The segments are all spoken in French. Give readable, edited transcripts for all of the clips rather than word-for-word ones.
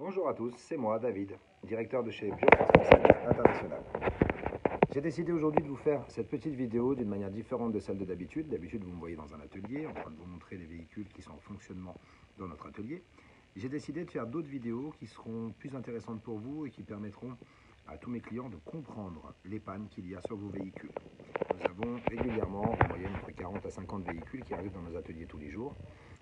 Bonjour à tous, c'est moi, David, directeur de chez Biotransmission International. J'ai décidé aujourd'hui de vous faire cette petite vidéo d'une manière différente de celle de d'habitude. D'habitude, vous me voyez dans un atelier en train de vous montrer les véhicules qui sont en fonctionnement dans notre atelier. J'ai décidé de faire d'autres vidéos qui seront plus intéressantes pour vous et qui permettront à tous mes clients de comprendre les pannes qu'il y a sur vos véhicules. Nous avons régulièrement, en moyenne, entre 40 à 50 véhicules qui arrivent dans nos ateliers tous les jours,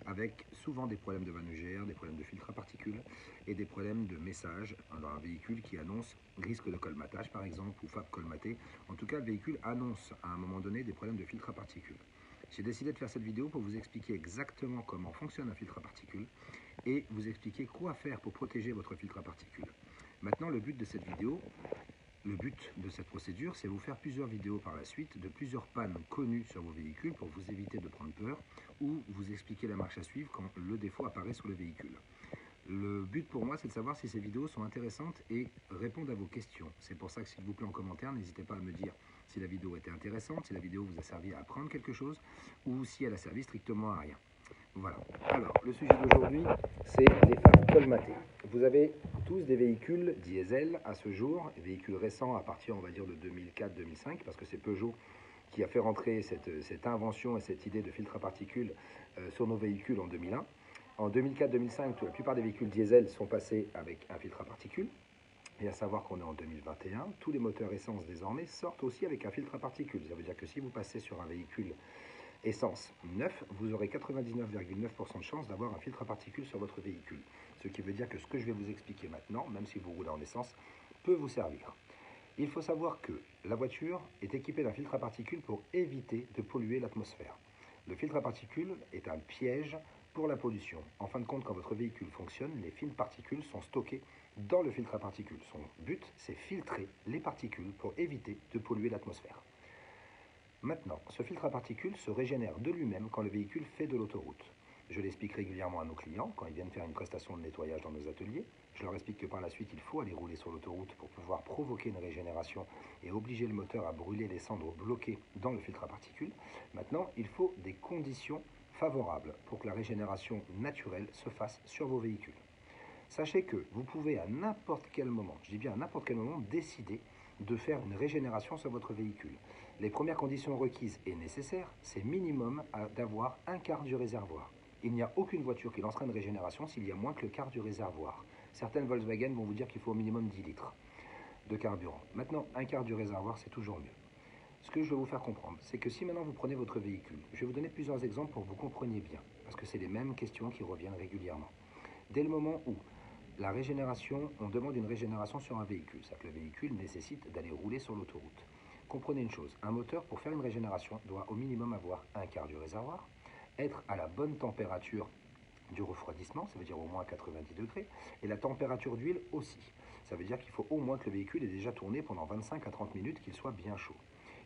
avec souvent des problèmes de manugère, des problèmes de filtre à particules et des problèmes de message dans un véhicule qui annonce risque de colmatage par exemple ou FAP colmaté. En tout cas, le véhicule annonce à un moment donné des problèmes de filtre à particules. J'ai décidé de faire cette vidéo pour vous expliquer exactement comment fonctionne un filtre à particules et vous expliquer quoi faire pour protéger votre filtre à particules. Maintenant, le but de cette vidéo, le but de cette procédure, c'est vous faire plusieurs vidéos par la suite de plusieurs pannes connues sur vos véhicules pour vous éviter de prendre peur ou vous expliquer la marche à suivre quand le défaut apparaît sur le véhicule. Le but pour moi, c'est de savoir si ces vidéos sont intéressantes et répondent à vos questions. C'est pour ça que s'il vous plaît en commentaire, n'hésitez pas à me dire si la vidéo était intéressante, si la vidéo vous a servi à apprendre quelque chose ou si elle a servi strictement à rien. Voilà. Alors, le sujet d'aujourd'hui, c'est les FAP colmatés. Vous avez tous des véhicules diesel à ce jour, des véhicules récents à partir, on va dire, de 2004-2005, parce que c'est Peugeot qui a fait rentrer cette invention et cette idée de filtre à particules sur nos véhicules en 2001. En 2004-2005, la plupart des véhicules diesel sont passés avec un filtre à particules. Et à savoir qu'on est en 2021, tous les moteurs essence désormais sortent aussi avec un filtre à particules. Ça veut dire que si vous passez sur un véhicule essence neuf, vous aurez 99,9% de chance d'avoir un filtre à particules sur votre véhicule. Ce qui veut dire que ce que je vais vous expliquer maintenant, même si vous roulez en essence, peut vous servir. Il faut savoir que la voiture est équipée d'un filtre à particules pour éviter de polluer l'atmosphère. Le filtre à particules est un piège pour la pollution. En fin de compte, quand votre véhicule fonctionne, les fines particules sont stockées dans le filtre à particules. Son but, c'est filtrer les particules pour éviter de polluer l'atmosphère. Maintenant, ce filtre à particules se régénère de lui-même quand le véhicule fait de l'autoroute. Je l'explique régulièrement à nos clients quand ils viennent faire une prestation de nettoyage dans nos ateliers. Je leur explique que par la suite, il faut aller rouler sur l'autoroute pour pouvoir provoquer une régénération et obliger le moteur à brûler les cendres bloquées dans le filtre à particules. Maintenant, il faut des conditions favorables pour que la régénération naturelle se fasse sur vos véhicules. Sachez que vous pouvez à n'importe quel moment, je dis bien à n'importe quel moment, décider de faire une régénération sur votre véhicule. Les premières conditions requises et nécessaires, c'est minimum d'avoir un quart du réservoir. Il n'y a aucune voiture qui lancera une régénération s'il y a moins que le quart du réservoir. Certaines Volkswagen vont vous dire qu'il faut au minimum 10 litres de carburant. Maintenant, un quart du réservoir, c'est toujours mieux. Ce que je veux vous faire comprendre, c'est que si maintenant vous prenez votre véhicule, je vais vous donner plusieurs exemples pour que vous compreniez bien, parce que c'est les mêmes questions qui reviennent régulièrement. Dès le moment où la régénération, on demande une régénération sur un véhicule, c'est-à-dire que le véhicule nécessite d'aller rouler sur l'autoroute. Comprenez une chose, un moteur pour faire une régénération doit au minimum avoir un quart du réservoir, être à la bonne température du refroidissement, ça veut dire au moins 90 degrés, et la température d'huile aussi. Ça veut dire qu'il faut au moins que le véhicule ait déjà tourné pendant 25 à 30 minutes, qu'il soit bien chaud.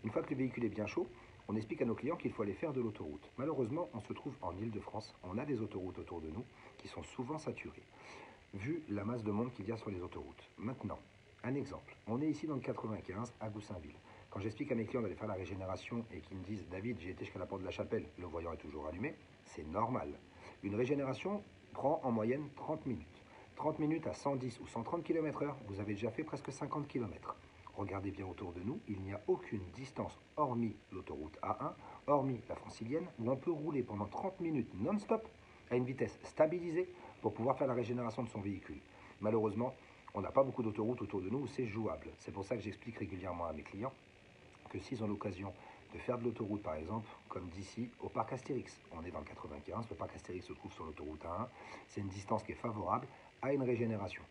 Une fois que le véhicule est bien chaud, on explique à nos clients qu'il faut aller faire de l'autoroute. Malheureusement, on se trouve en Île-de-France, on a des autoroutes autour de nous qui sont souvent saturées, vu la masse de monde qu'il y a sur les autoroutes. Maintenant, un exemple. On est ici dans le 95 à Goussainville. Quand j'explique à mes clients d'aller faire la régénération et qu'ils me disent « David, j'ai été jusqu'à la porte de la chapelle, le voyant est toujours allumé », c'est normal. Une régénération prend en moyenne 30 minutes. 30 minutes à 110 ou 130 km/h, vous avez déjà fait presque 50 km. Regardez bien autour de nous, il n'y a aucune distance, hormis l'autoroute A1, hormis la francilienne, où on peut rouler pendant 30 minutes non-stop à une vitesse stabilisée pour pouvoir faire la régénération de son véhicule. Malheureusement, on n'a pas beaucoup d'autoroutes autour de nous où c'est jouable. C'est pour ça que j'explique régulièrement à mes clients que s'ils ont l'occasion de faire de l'autoroute, par exemple, comme d'ici au parc Astérix. On est dans le 95, le parc Astérix se trouve sur l'autoroute A1. C'est une distance qui est favorable à une régénération.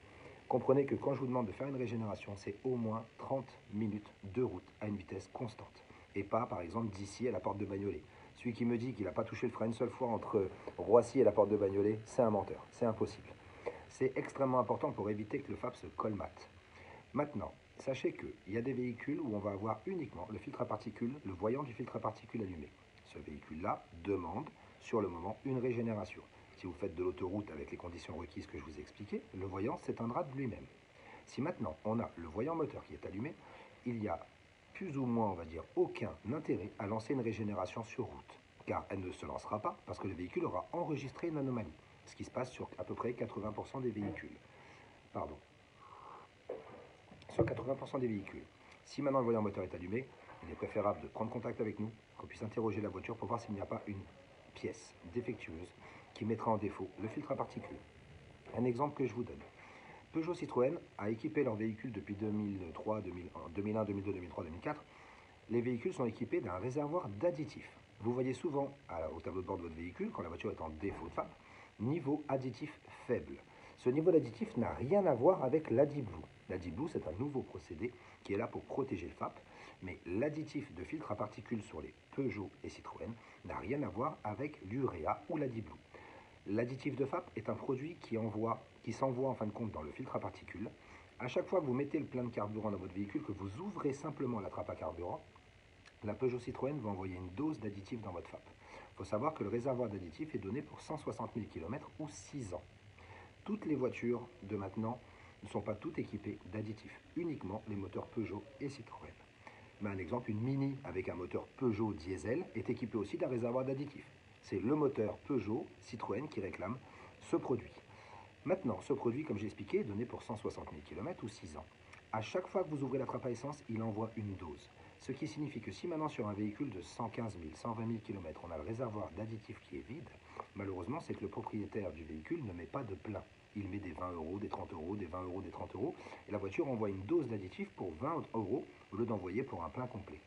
Comprenez que quand je vous demande de faire une régénération, c'est au moins 30 minutes de route à une vitesse constante. Et pas, par exemple, d'ici à la porte de Bagnolet. Celui qui me dit qu'il n'a pas touché le frein une seule fois entre Roissy et la porte de Bagnolet, c'est un menteur, c'est impossible. C'est extrêmement important pour éviter que le FAP se colmate. Maintenant, sachez qu'il y a des véhicules où on va avoir uniquement le filtre à particules, le voyant du filtre à particules allumé. Ce véhicule-là demande, sur le moment, une régénération. Si vous faites de l'autoroute avec les conditions requises que je vous ai expliquées, le voyant s'éteindra de lui-même. Si maintenant on a le voyant moteur qui est allumé, il y a plus ou moins, on va dire, aucun intérêt à lancer une régénération sur route, car elle ne se lancera pas parce que le véhicule aura enregistré une anomalie, ce qui se passe sur à peu près 80% des véhicules. pardon, sur 80% des véhicules. Si maintenant le voyant moteur est allumé, il est préférable de prendre contact avec nous, qu'on puisse interroger la voiture pour voir s'il n'y a pas une pièce défectueuse qui mettra en défaut le filtre à particules. Un exemple que je vous donne. Peugeot Citroën a équipé leurs véhicules depuis 2003, 2001, 2002, 2003, 2004. Les véhicules sont équipés d'un réservoir d'additifs. Vous voyez souvent au tableau de bord de votre véhicule, quand la voiture est en défaut de FAP, niveau additif faible. Ce niveau d'additif n'a rien à voir avec l'AddiBlue. L'AddiBlue, c'est un nouveau procédé qui est là pour protéger le FAP, mais l'additif de filtre à particules sur les Peugeot et Citroën n'a rien à voir avec l'uréa ou l'AddiBlue. L'additif de FAP est un produit qui s'envoie en fin de compte dans le filtre à particules. À chaque fois que vous mettez le plein de carburant dans votre véhicule, que vous ouvrez simplement la trappe à carburant, la Peugeot Citroën va envoyer une dose d'additif dans votre FAP. Il faut savoir que le réservoir d'additif est donné pour 160 000 km ou 6 ans. Toutes les voitures de maintenant ne sont pas toutes équipées d'additifs, uniquement les moteurs Peugeot et Citroën. Mais un exemple, une Mini avec un moteur Peugeot diesel est équipée aussi d'un réservoir d'additifs. C'est le moteur Peugeot Citroën qui réclame ce produit. Maintenant, ce produit, comme j'ai expliqué, est donné pour 160 000 km ou 6 ans. À chaque fois que vous ouvrez la trappe à essence, il envoie une dose. Ce qui signifie que si maintenant sur un véhicule de 115 000, 120 000 km, on a le réservoir d'additifs qui est vide, malheureusement, c'est que le propriétaire du véhicule ne met pas de plein. Il met des 20 euros, des 30 euros, des 20 euros, des 30 euros, et la voiture envoie une dose d'additif pour 20 euros au lieu d'envoyer pour un plein complet.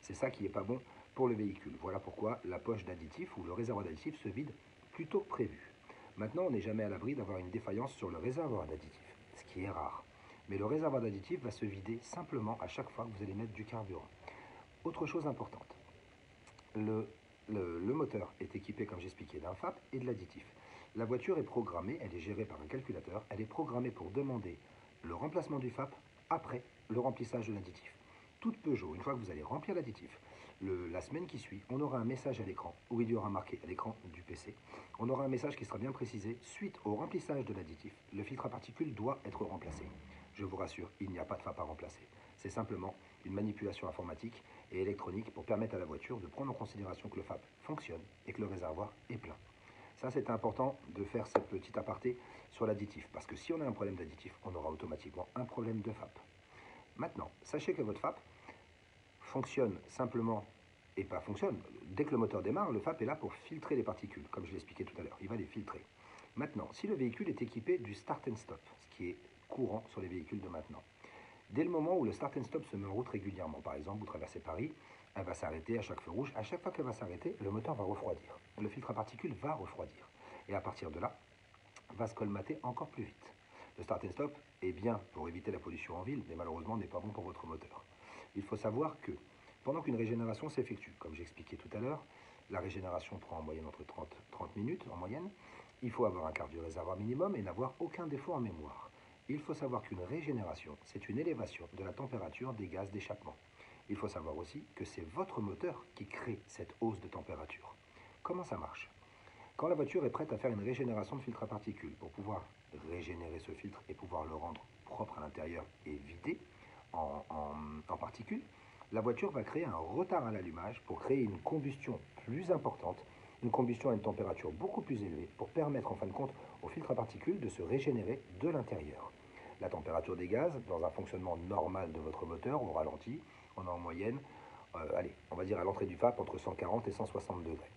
C'est ça qui n'est pas bon pour le véhicule. Voilà pourquoi la poche d'additif ou le réservoir d'additif se vide plus tôt que prévu. Maintenant, on n'est jamais à l'abri d'avoir une défaillance sur le réservoir d'additif, ce qui est rare. Mais le réservoir d'additif va se vider simplement à chaque fois que vous allez mettre du carburant. Autre chose importante, le moteur est équipé, comme j'expliquais, d'un FAP et de l'additif. La voiture est programmée, elle est gérée par un calculateur, elle est programmée pour demander le remplacement du FAP après le remplissage de l'additif. Toute Peugeot, une fois que vous allez remplir l'additif, la semaine qui suit, on aura un message à l'écran, où il y aura marqué à l'écran du PC, on aura un message qui sera bien précisé, suite au remplissage de l'additif, le filtre à particules doit être remplacé. Je vous rassure, il n'y a pas de FAP à remplacer. C'est simplement une manipulation informatique et électronique pour permettre à la voiture de prendre en considération que le FAP fonctionne et que le réservoir est plein. Ça, c'est important de faire cette petite aparté sur l'additif, parce que si on a un problème d'additif, on aura automatiquement un problème de FAP. Maintenant, sachez que votre FAP fonctionne simplement et pas fonctionne. Dès que le moteur démarre, le FAP est là pour filtrer les particules, comme je l'expliquais tout à l'heure. Il va les filtrer. Maintenant, si le véhicule est équipé du start and stop, ce qui est courant sur les véhicules de maintenant, dès le moment où le start and stop se met en route régulièrement, par exemple, vous traversez Paris, elle va s'arrêter à chaque feu rouge. À chaque fois qu'elle va s'arrêter, le moteur va refroidir. Le filtre à particules va refroidir. Et à partir de là, va se colmater encore plus vite. Le start and stop est bien pour éviter la pollution en ville, mais malheureusement n'est pas bon pour votre moteur. Il faut savoir que pendant qu'une régénération s'effectue, comme j'expliquais tout à l'heure, la régénération prend en moyenne entre 30 minutes en moyenne. Il faut avoir un quart du réservoir minimum et n'avoir aucun défaut en mémoire. Il faut savoir qu'une régénération, c'est une élévation de la température des gaz d'échappement. Il faut savoir aussi que c'est votre moteur qui crée cette hausse de température. Comment ça marche? Quand la voiture est prête à faire une régénération de filtre à particules pour pouvoir régénérer ce filtre et pouvoir le rendre propre à l'intérieur et vidé en particules, la voiture va créer un retard à l'allumage pour créer une combustion plus importante, une combustion à une température beaucoup plus élevée pour permettre en fin de compte au filtre à particules de se régénérer de l'intérieur. La température des gaz, dans un fonctionnement normal de votre moteur, au ralenti, on a en moyenne, on va dire à l'entrée du FAP, entre 140 et 160 degrés.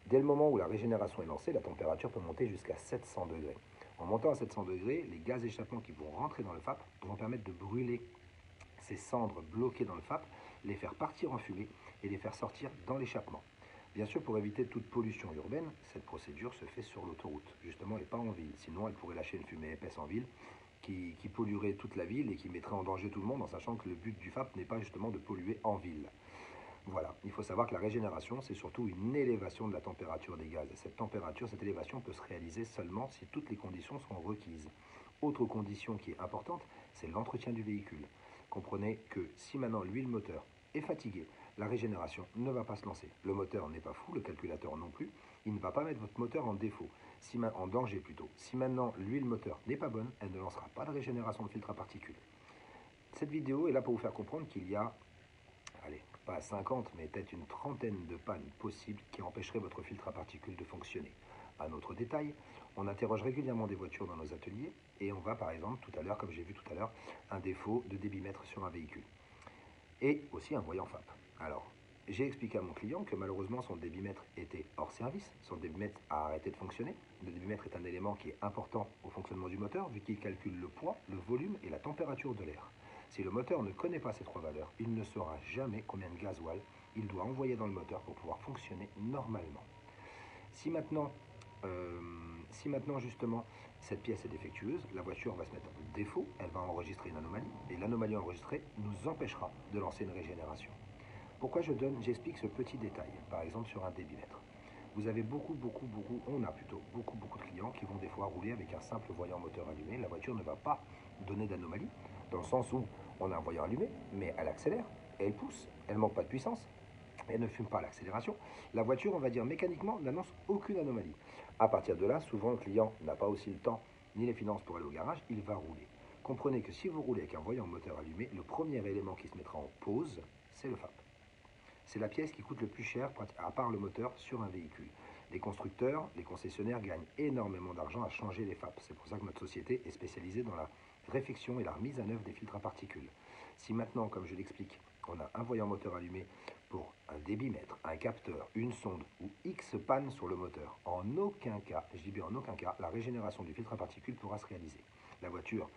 Dès le moment où la régénération est lancée, la température peut monter jusqu'à 700 degrés. En montant à 700 degrés, les gaz d'échappement qui vont rentrer dans le FAP vont permettre de brûler ces cendres bloquées dans le FAP, les faire partir en fumée et les faire sortir dans l'échappement. Bien sûr, pour éviter toute pollution urbaine, cette procédure se fait sur l'autoroute, justement, et pas en ville. Sinon, elle pourrait lâcher une fumée épaisse en ville qui polluerait toute la ville et qui mettrait en danger tout le monde, en sachant que le but du FAP n'est pas justement de polluer en ville. Voilà, il faut savoir que la régénération, c'est surtout une élévation de la température des gaz. Et cette élévation peut se réaliser seulement si toutes les conditions sont requises. Autre condition qui est importante, c'est l'entretien du véhicule. Comprenez que si maintenant l'huile moteur est fatiguée, la régénération ne va pas se lancer. Le moteur n'est pas fou, le calculateur non plus. Il ne va pas mettre votre moteur en défaut, en danger plutôt. Si maintenant l'huile moteur n'est pas bonne, elle ne lancera pas de régénération de filtre à particules. Cette vidéo est là pour vous faire comprendre qu'il y a, allez, pas 50, mais peut-être une trentaine de pannes possibles qui empêcheraient votre filtre à particules de fonctionner. Un autre détail, on interroge régulièrement des voitures dans nos ateliers et on va par exemple tout à l'heure, comme j'ai vu tout à l'heure, un défaut de débitmètre sur un véhicule et aussi un voyant FAP. Alors, j'ai expliqué à mon client que malheureusement son débitmètre était hors service, son débitmètre a arrêté de fonctionner. Le débitmètre est un élément qui est important au fonctionnement du moteur vu qu'il calcule le poids, le volume et la température de l'air. Si le moteur ne connaît pas ces trois valeurs, il ne saura jamais combien de gasoil il doit envoyer dans le moteur pour pouvoir fonctionner normalement. Si maintenant, justement cette pièce est défectueuse, la voiture va se mettre en défaut, elle va enregistrer une anomalie et l'anomalie enregistrée nous empêchera de lancer une régénération. Pourquoi j'explique ce petit détail, par exemple sur un débitmètre. Vous avez on a plutôt beaucoup de clients qui vont des fois rouler avec un simple voyant moteur allumé. La voiture ne va pas donner d'anomalie, dans le sens où on a un voyant allumé, mais elle accélère, et elle pousse, elle ne manque pas de puissance, elle ne fume pas l'accélération. La voiture, on va dire mécaniquement, n'annonce aucune anomalie. À partir de là, souvent le client n'a pas aussi le temps ni les finances pour aller au garage, il va rouler. Comprenez que si vous roulez avec un voyant moteur allumé, le premier élément qui se mettra en pause, c'est le FAP. C'est la pièce qui coûte le plus cher, à part le moteur, sur un véhicule. Les constructeurs, les concessionnaires gagnent énormément d'argent à changer les FAP. C'est pour ça que notre société est spécialisée dans la réfection et la remise à neuf des filtres à particules. Si maintenant, comme je l'explique, on a un voyant moteur allumé pour un débitmètre, un capteur, une sonde ou X panne sur le moteur, en aucun cas, je dis bien en aucun cas, la régénération du filtre à particules pourra se réaliser. La voiture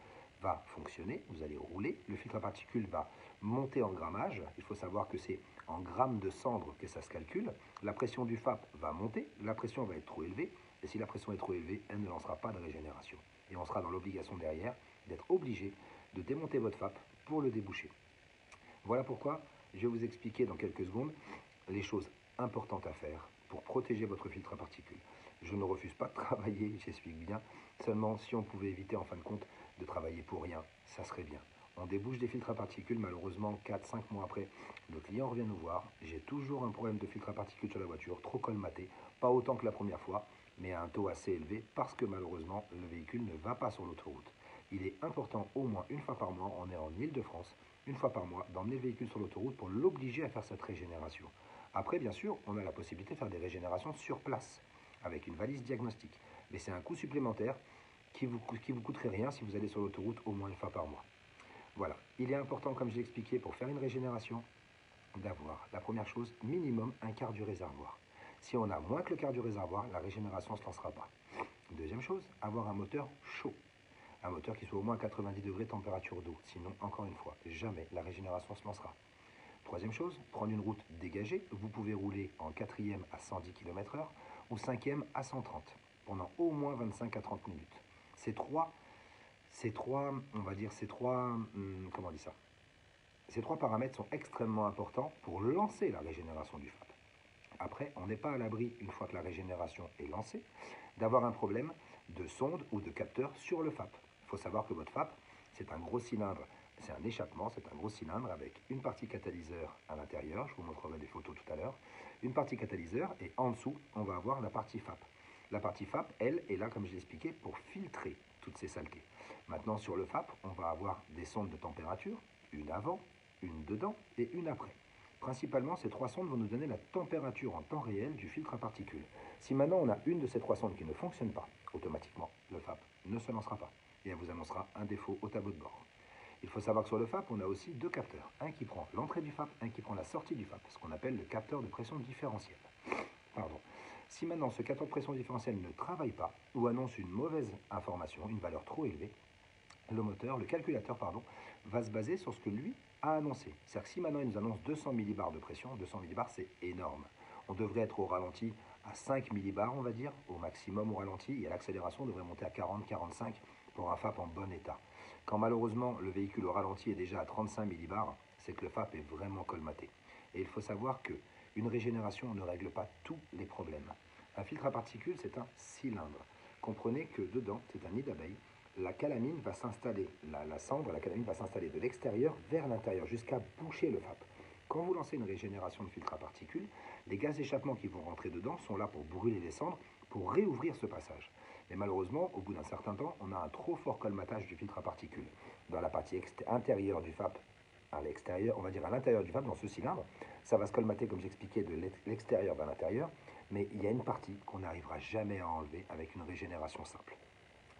va fonctionner, vous allez rouler, le filtre à particules va monter en grammage, il faut savoir que c'est en grammes de cendre que ça se calcule, la pression du FAP va monter, la pression va être trop élevée, et si la pression est trop élevée, elle ne lancera pas de régénération. Et on sera dans l'obligation derrière d'être obligé de démonter votre FAP pour le déboucher. Voilà pourquoi je vais vous expliquer dans quelques secondes les choses importantes à faire pour protéger votre filtre à particules. Je ne refuse pas de travailler, j'explique bien, seulement si on pouvait éviter en fin de compte de travailler pour rien, ça serait bien. On débouche des filtres à particules, malheureusement 4-5 mois après, le client revient nous voir, j'ai toujours un problème de filtre à particules sur la voiture, trop colmaté, pas autant que la première fois, mais à un taux assez élevé parce que malheureusement le véhicule ne va pas sur l'autoroute. Il est important au moins une fois par mois, on est en Île-de-France, une fois par mois, d'emmener le véhicule sur l'autoroute pour l'obliger à faire cette régénération. Après, bien sûr, on a la possibilité de faire des régénérations sur place, avec une valise diagnostique. Mais c'est un coût supplémentaire qui vous coûterait rien si vous allez sur l'autoroute au moins une fois par mois. Voilà, il est important, comme je l'ai expliqué, pour faire une régénération, d'avoir, la première chose, minimum un quart du réservoir. Si on a moins que le quart du réservoir, la régénération ne se lancera pas. Deuxième chose, avoir un moteur chaud. Un moteur qui soit au moins 90 degrés température d'eau. Sinon, encore une fois, jamais la régénération se lancera. Troisième chose, prendre une route dégagée. Vous pouvez rouler en quatrième à 110 km/h ou cinquième à 130 pendant au moins 25 à 30 minutes. Ces trois paramètres sont extrêmement importants pour lancer la régénération du FAP. Après, on n'est pas à l'abri, une fois que la régénération est lancée, d'avoir un problème de sonde ou de capteur sur le FAP. Il faut savoir que votre FAP, c'est un gros cylindre, c'est un échappement, c'est un gros cylindre avec une partie catalyseur à l'intérieur, je vous montrerai des photos tout à l'heure, une partie catalyseur et en dessous, on va avoir la partie FAP. La partie FAP, elle, est là, comme je l'ai expliqué, pour filtrer toutes ces saletés. Maintenant, sur le FAP, on va avoir des sondes de température, une avant, une dedans et une après. Principalement, ces trois sondes vont nous donner la température en temps réel du filtre à particules. Si maintenant on a une de ces trois sondes qui ne fonctionne pas, automatiquement, le FAP ne se lancera pas et elle vous annoncera un défaut au tableau de bord. Il faut savoir que sur le FAP, on a aussi deux capteurs. Un qui prend l'entrée du FAP, un qui prend la sortie du FAP, ce qu'on appelle le capteur de pression différentielle. Pardon. Si maintenant ce capteur de pression différentielle ne travaille pas ou annonce une mauvaise information, une valeur trop élevée, le calculateur, va se baser sur ce que lui a annoncé. C'est-à-dire que si maintenant il nous annonce 200 millibars de pression, 200 millibars c'est énorme. On devrait être au ralenti à 5 millibars, on va dire, au maximum au ralenti, et à l'accélération on devrait monter à 40-45 pour un FAP en bon état. Quand malheureusement le véhicule au ralenti est déjà à 35 millibars, c'est que le FAP est vraiment colmaté. Et il faut savoir qu'une régénération ne règle pas tous les problèmes. Un filtre à particules, c'est un cylindre. Comprenez que dedans, c'est un nid d'abeille. La calamine va s'installer, la cendre, la calamine va s'installer de l'extérieur vers l'intérieur jusqu'à boucher le FAP. Quand vous lancez une régénération de filtre à particules, les gaz d'échappement qui vont rentrer dedans sont là pour brûler les cendres, pour réouvrir ce passage. Mais malheureusement, au bout d'un certain temps, on a un trop fort colmatage du filtre à particules. Dans la partie intérieure du FAP, à l'extérieur, on va dire à l'intérieur du FAP, dans ce cylindre, ça va se colmater, comme j'expliquais, de l'extérieur vers l'intérieur. Mais il y a une partie qu'on n'arrivera jamais à enlever avec une régénération simple.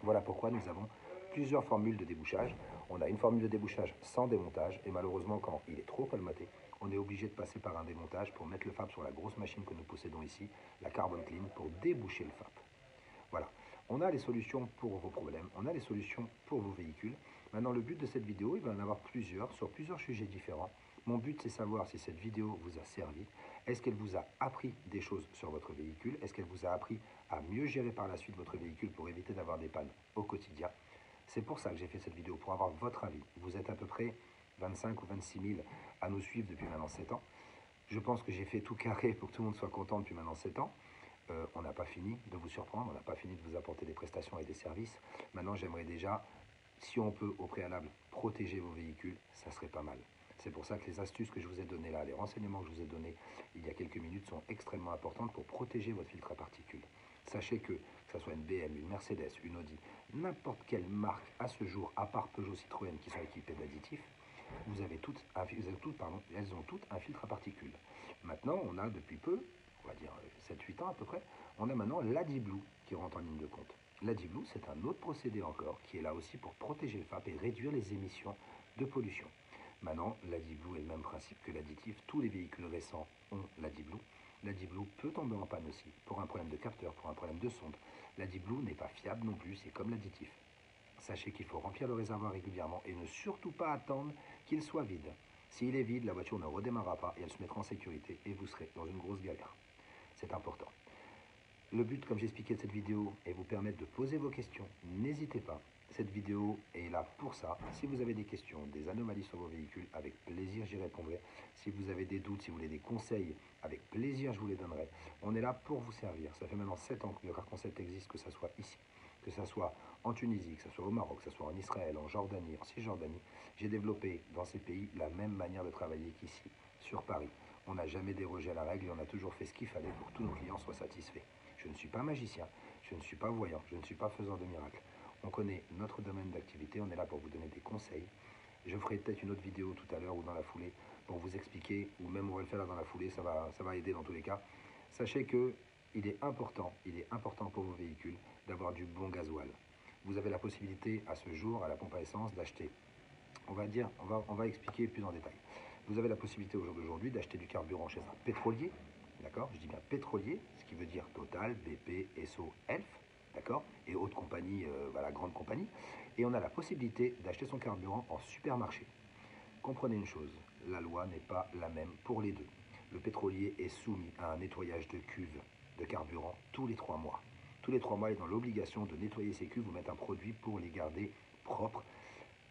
Voilà pourquoi nous avons plusieurs formules de débouchage. On a une formule de débouchage sans démontage et malheureusement quand il est trop colmaté, on est obligé de passer par un démontage pour mettre le FAP sur la grosse machine que nous possédons ici, la Carbon Clean, pour déboucher le FAP. Voilà, on a les solutions pour vos problèmes, on a les solutions pour vos véhicules. Maintenant le but de cette vidéo, il va en avoir plusieurs, sur plusieurs sujets différents. Mon but c'est savoir si cette vidéo vous a servi. Est-ce qu'elle vous a appris des choses sur votre véhicule? Est-ce qu'elle vous a appris à mieux gérer par la suite votre véhicule pour éviter d'avoir des pannes au quotidien? C'est pour ça que j'ai fait cette vidéo, pour avoir votre avis. Vous êtes à peu près 25 ou 26 000 à nous suivre depuis maintenant 7 ans. Je pense que j'ai fait tout carré pour que tout le monde soit content depuis maintenant 7 ans. On n'a pas fini de vous surprendre, on n'a pas fini de vous apporter des prestations et des services. Maintenant, j'aimerais déjà, si on peut au préalable, protéger vos véhicules, ça serait pas mal. C'est pour ça que les astuces que je vous ai données là, les renseignements que je vous ai donnés il y a quelques minutes sont extrêmement importantes pour protéger votre filtre à particules. Sachez que ce soit une BM, une Mercedes, une Audi, n'importe quelle marque à ce jour, à part Peugeot, Citroën qui sont équipées d'additifs, elles ont toutes un filtre à particules. Maintenant, on a depuis peu, on va dire 7-8 ans à peu près, on a maintenant l'AdiBlue qui rentre en ligne de compte. L'AdiBlue, c'est un autre procédé encore qui est là aussi pour protéger le FAP et réduire les émissions de pollution. Maintenant, l'AdiBlue est le même principe que l'additif. Tous les véhicules récents ont l'AdiBlue. L'AdiBlue peut tomber en panne aussi pour un problème de capteur, pour un problème de sonde. L'AdiBlue n'est pas fiable non plus, c'est comme l'additif. Sachez qu'il faut remplir le réservoir régulièrement et ne surtout pas attendre qu'il soit vide. S'il est vide, la voiture ne redémarrera pas et elle se mettra en sécurité et vous serez dans une grosse galère. C'est important. Le but, comme j'expliquais de cette vidéo, est vous permettre de poser vos questions. N'hésitez pas. Cette vidéo est là pour ça. Si vous avez des questions, des anomalies sur vos véhicules, avec plaisir j'y répondrai. Si vous avez des doutes, si vous voulez des conseils, avec plaisir je vous les donnerai. On est là pour vous servir. Ça fait maintenant 7 ans que le Car Concept existe, que ce soit ici, que ce soit en Tunisie, que ce soit au Maroc, que ce soit en Israël, en Jordanie, en Cisjordanie. J'ai développé dans ces pays la même manière de travailler qu'ici, sur Paris. On n'a jamais dérogé à la règle et on a toujours fait ce qu'il fallait pour que tous nos clients soient satisfaits. Je ne suis pas magicien, je ne suis pas voyant, je ne suis pas faiseur de miracles. On connaît notre domaine d'activité, on est là pour vous donner des conseils. Je ferai peut-être une autre vidéo tout à l'heure ou dans la foulée pour vous expliquer, ou même on va le faire là dans la foulée, ça va aider dans tous les cas. Sachez que il est important pour vos véhicules d'avoir du bon gasoil. Vous avez la possibilité à ce jour, à la pompe à essence, d'acheter, on va expliquer plus en détail. Vous avez la possibilité au jour d'aujourd'hui d'acheter du carburant chez un pétrolier, d'accord? Je dis bien pétrolier, ce qui veut dire Total, BP, Esso, Elf, d'accord? Et autres compagnies, voilà, grandes compagnies. Et on a la possibilité d'acheter son carburant en supermarché. Comprenez une chose, la loi n'est pas la même pour les deux. Le pétrolier est soumis à un nettoyage de cuves de carburant tous les 3 mois. Tous les 3 mois, il est dans l'obligation de nettoyer ses cuves ou mettre un produit pour les garder propres,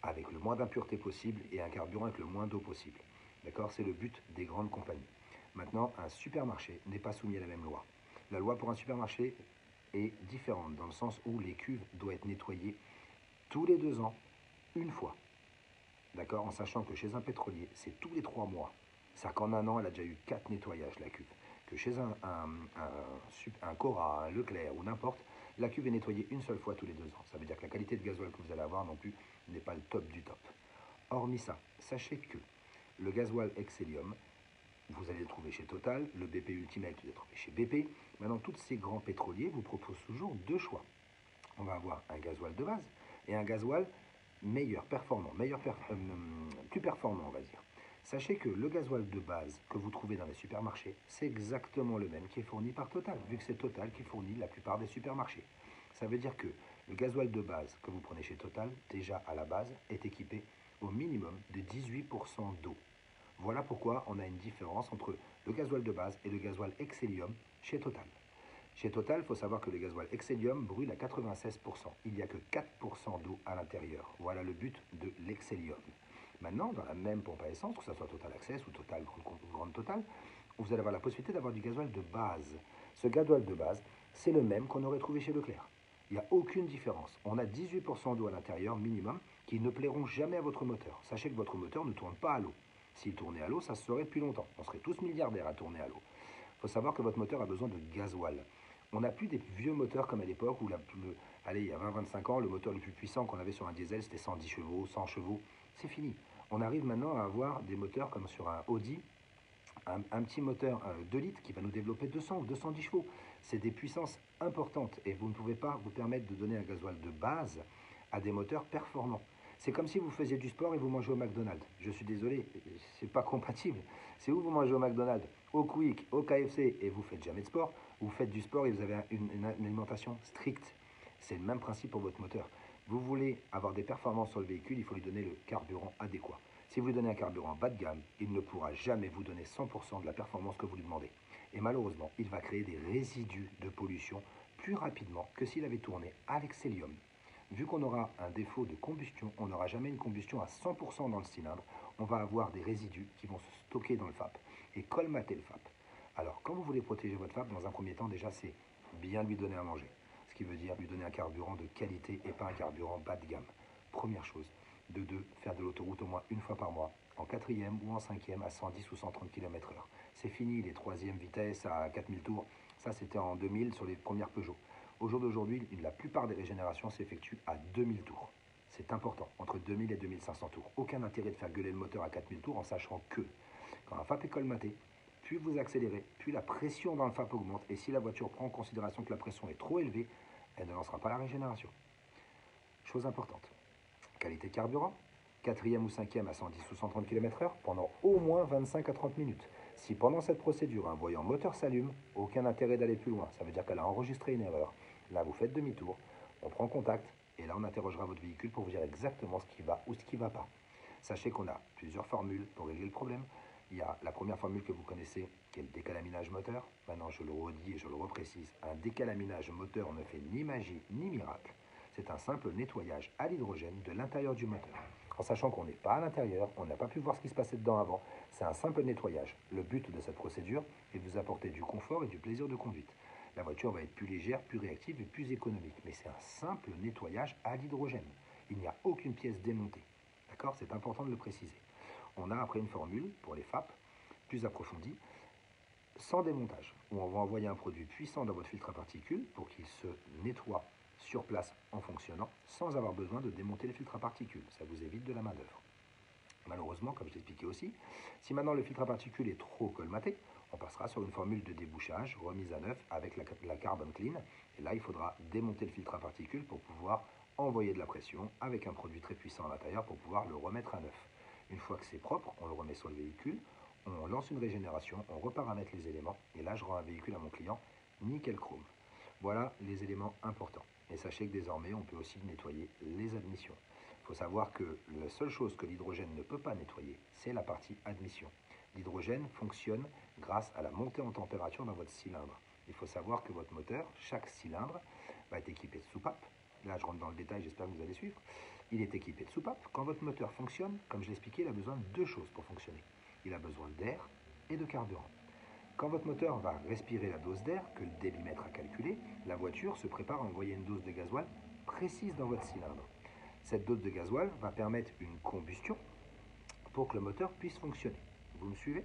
avec le moins d'impuretés possible et un carburant avec le moins d'eau possible. D'accord? C'est le but des grandes compagnies. Maintenant, un supermarché n'est pas soumis à la même loi. La loi pour un supermarché est différente dans le sens où les cuves doivent être nettoyées tous les 2 ans, une fois. D'accord? En sachant que chez un pétrolier, c'est tous les 3 mois. C'est-à-dire qu'en un an, elle a déjà eu 4 nettoyages, la cuve. Que chez un Cora, un Leclerc ou n'importe, la cuve est nettoyée une seule fois tous les 2 ans. Ça veut dire que la qualité de gasoil que vous allez avoir non plus n'est pas le top du top. Hormis ça, sachez que le gasoil Excellium, vous allez le trouver chez Total, le BP Ultimate, vous allez le trouver chez BP. Maintenant, tous ces grands pétroliers vous proposent toujours 2 choix. On va avoir un gasoil de base et un gasoil meilleur, performant, plus performant, on va dire. Sachez que le gasoil de base que vous trouvez dans les supermarchés, c'est exactement le même qui est fourni par Total, vu que c'est Total qui fournit la plupart des supermarchés. Ça veut dire que le gasoil de base que vous prenez chez Total, déjà à la base, est équipé au minimum de 18% d'eau. Voilà pourquoi on a une différence entre le gasoil de base et le gasoil Excellium chez Total. Chez Total, il faut savoir que le gasoil Excellium brûle à 96%. Il n'y a que 4% d'eau à l'intérieur. Voilà le but de l'Excellium. Maintenant, dans la même pompe à essence, que ce soit Total Access ou Total Grande Total, vous allez avoir la possibilité d'avoir du gasoil de base. Ce gasoil de base, c'est le même qu'on aurait trouvé chez Leclerc. Il n'y a aucune différence. On a 18% d'eau à l'intérieur minimum qui ne plairont jamais à votre moteur. Sachez que votre moteur ne tourne pas à l'eau. S'il tournait à l'eau, ça se saurait depuis longtemps. On serait tous milliardaires à tourner à l'eau. Il faut savoir que votre moteur a besoin de gasoil. On n'a plus des vieux moteurs comme à l'époque où, allez, il y a 20-25 ans, le moteur le plus puissant qu'on avait sur un diesel, c'était 110 chevaux, 100 chevaux. C'est fini. On arrive maintenant à avoir des moteurs comme sur un Audi, un petit moteur 2 litres qui va nous développer 200 ou 210 chevaux. C'est des puissances importantes et vous ne pouvez pas vous permettre de donner un gasoil de base à des moteurs performants. C'est comme si vous faisiez du sport et vous mangez au McDonald's. Je suis désolé, c'est pas compatible. C'est où vous mangez au McDonald's, au Quick, au KFC et vous faites jamais de sport, ou vous faites du sport et vous avez une alimentation stricte. C'est le même principe pour votre moteur. Vous voulez avoir des performances sur le véhicule, il faut lui donner le carburant adéquat. Si vous lui donnez un carburant bas de gamme, il ne pourra jamais vous donner 100% de la performance que vous lui demandez. Et malheureusement, il va créer des résidus de pollution plus rapidement que s'il avait tourné avec Célium. Vu qu'on aura un défaut de combustion, on n'aura jamais une combustion à 100% dans le cylindre, on va avoir des résidus qui vont se stocker dans le FAP et colmater le FAP. Alors, quand vous voulez protéger votre FAP, dans un premier temps, déjà, c'est bien lui donner à manger. Ce qui veut dire lui donner un carburant de qualité et pas un carburant bas de gamme. Première chose. De deux, faire de l'autoroute au moins une fois par mois, en quatrième ou en cinquième à 110 ou 130 km/h. C'est fini les troisième vitesse à 4000 tours. Ça, c'était en 2000 sur les premières Peugeot. Au jour d'aujourd'hui, la plupart des régénérations s'effectuent à 2000 tours. C'est important, entre 2000 et 2500 tours. Aucun intérêt de faire gueuler le moteur à 4000 tours en sachant que quand un FAP est colmaté, plus vous accélérez, plus la pression dans le FAP augmente. Et si la voiture prend en considération que la pression est trop élevée, elle ne lancera pas la régénération. Chose importante, qualité de carburant, quatrième ou cinquième à 110 ou 130 km/h pendant au moins 25 à 30 minutes. Si pendant cette procédure un voyant moteur s'allume, aucun intérêt d'aller plus loin. Ça veut dire qu'elle a enregistré une erreur. Là, vous faites demi-tour, on prend contact et là, on interrogera votre véhicule pour vous dire exactement ce qui va ou ce qui ne va pas. Sachez qu'on a plusieurs formules pour régler le problème. Il y a la première formule que vous connaissez, qui est le décalaminage moteur. Maintenant, je le redis et je le reprécise, un décalaminage moteur ne fait ni magie ni miracle. C'est un simple nettoyage à l'hydrogène de l'intérieur du moteur. En sachant qu'on n'est pas à l'intérieur, on n'a pas pu voir ce qui se passait dedans avant, c'est un simple nettoyage. Le but de cette procédure est de vous apporter du confort et du plaisir de conduite. La voiture va être plus légère, plus réactive et plus économique. Mais c'est un simple nettoyage à l'hydrogène. Il n'y a aucune pièce démontée. D'accord? C'est important de le préciser. On a après une formule pour les FAP plus approfondie, sans démontage, où on va envoyer un produit puissant dans votre filtre à particules pour qu'il se nettoie sur place en fonctionnant sans avoir besoin de démonter le filtre à particules. Ça vous évite de la main-d'œuvre. Malheureusement, comme je l'expliquais aussi, si maintenant le filtre à particules est trop colmaté, on passera sur une formule de débouchage, remise à neuf avec la Carbon Clean. Et là, il faudra démonter le filtre à particules pour pouvoir envoyer de la pression avec un produit très puissant à l'intérieur pour pouvoir le remettre à neuf. Une fois que c'est propre, on le remet sur le véhicule, on lance une régénération, on reparamètre les éléments et là, je rends un véhicule à mon client nickel chrome. Voilà les éléments importants. Et sachez que désormais, on peut aussi nettoyer les admissions. Il faut savoir que la seule chose que l'hydrogène ne peut pas nettoyer, c'est la partie admission. L'hydrogène fonctionne grâce à la montée en température dans votre cylindre. Il faut savoir que votre moteur, chaque cylindre, va être équipé de soupapes. Là, je rentre dans le détail, j'espère que vous allez suivre. Il est équipé de soupapes. Quand votre moteur fonctionne, comme je l'expliquais, il a besoin de deux choses pour fonctionner. Il a besoin d'air et de carburant. Quand votre moteur va respirer la dose d'air que le débitmètre a calculé, la voiture se prépare à envoyer une dose de gasoil précise dans votre cylindre. Cette dose de gasoil va permettre une combustion pour que le moteur puisse fonctionner. Vous me suivez?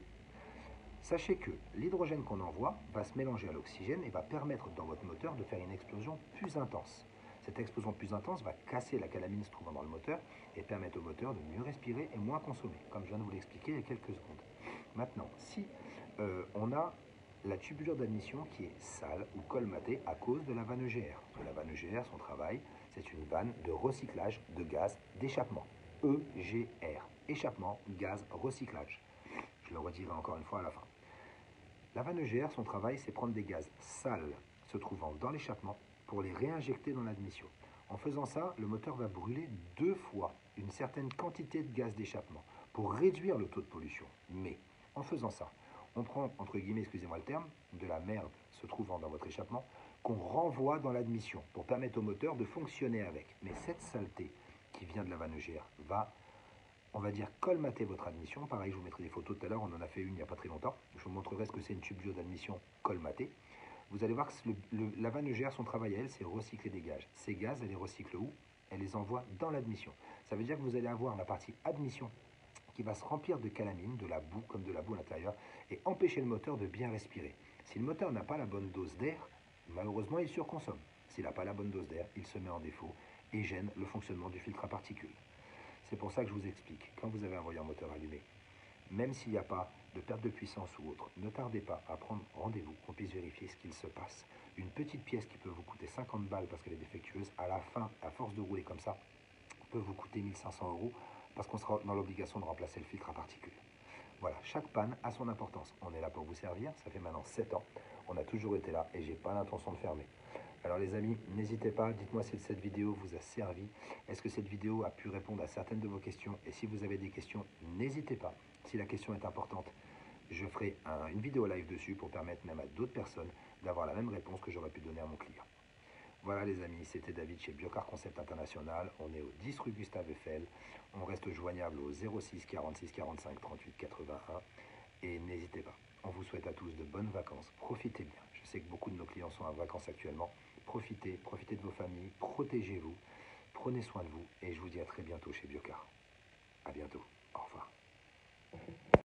Sachez que l'hydrogène qu'on envoie va se mélanger à l'oxygène et va permettre dans votre moteur de faire une explosion plus intense. Cette explosion plus intense va casser la calamine se trouvant dans le moteur et permettre au moteur de mieux respirer et moins consommer, comme je viens de vous l'expliquer il y a quelques secondes. Maintenant, si on a la tubulure d'admission qui est sale ou colmatée à cause de la vanne EGR. Parce que la vanne EGR, son travail, c'est une vanne de recyclage de gaz d'échappement. EGR, échappement, gaz, recyclage. Je le redirai encore une fois à la fin. La vanne EGR, son travail, c'est prendre des gaz sales se trouvant dans l'échappement pour les réinjecter dans l'admission. En faisant ça, le moteur va brûler 2 fois une certaine quantité de gaz d'échappement pour réduire le taux de pollution. Mais en faisant ça, on prend, entre guillemets, excusez-moi le terme, de la merde se trouvant dans votre échappement qu'on renvoie dans l'admission pour permettre au moteur de fonctionner avec. Mais cette saleté qui vient de la vanne EGR va, on va dire, colmater votre admission. Pareil, je vous mettrai des photos tout à l'heure, on en a fait une il n'y a pas très longtemps. Je vous montrerai ce que c'est une tubulure d'admission colmatée. Vous allez voir que la vanne EGR, son travail à elle, c'est recycler des gaz. Ces gaz, elle les recycle où? Elle les envoie dans l'admission. Ça veut dire que vous allez avoir la partie admission qui va se remplir de calamine, de la boue, comme de la boue à l'intérieur, et empêcher le moteur de bien respirer. Si le moteur n'a pas la bonne dose d'air, malheureusement, il surconsomme. S'il n'a pas la bonne dose d'air, il se met en défaut et gêne le fonctionnement du filtre à particules. C'est pour ça que je vous explique, quand vous avez un voyant moteur allumé, Même s'il n'y a pas de perte de puissance ou autre, ne tardez pas à prendre rendez-vous, qu'on puisse vérifier ce qu'il se passe. Une petite pièce qui peut vous coûter 50 balles parce qu'elle est défectueuse, à la fin, à force de rouler comme ça, peut vous coûter 1500 € parce qu'on sera dans l'obligation de remplacer le filtre à particules. Voilà, chaque panne a son importance. On est là pour vous servir, ça fait maintenant 7 ans. On a toujours été là et j'ai pas l'intention de fermer. Alors les amis, n'hésitez pas, dites-moi si cette vidéo vous a servi. Est-ce que cette vidéo a pu répondre à certaines de vos questions? Et si vous avez des questions, n'hésitez pas. Si la question est importante, je ferai une vidéo live dessus pour permettre même à d'autres personnes d'avoir la même réponse que j'aurais pu donner à mon client. Voilà les amis, c'était David chez Biocar Concept International. On est au 10 rue Gustave Eiffel. On reste joignable au 06 46 45 38 81. Et n'hésitez pas. On vous souhaite à tous de bonnes vacances. Profitez bien. Je sais que beaucoup de nos clients sont en vacances actuellement. Profitez, profitez de vos familles, protégez-vous, prenez soin de vous et je vous dis à très bientôt chez Biocar. À bientôt. Au revoir.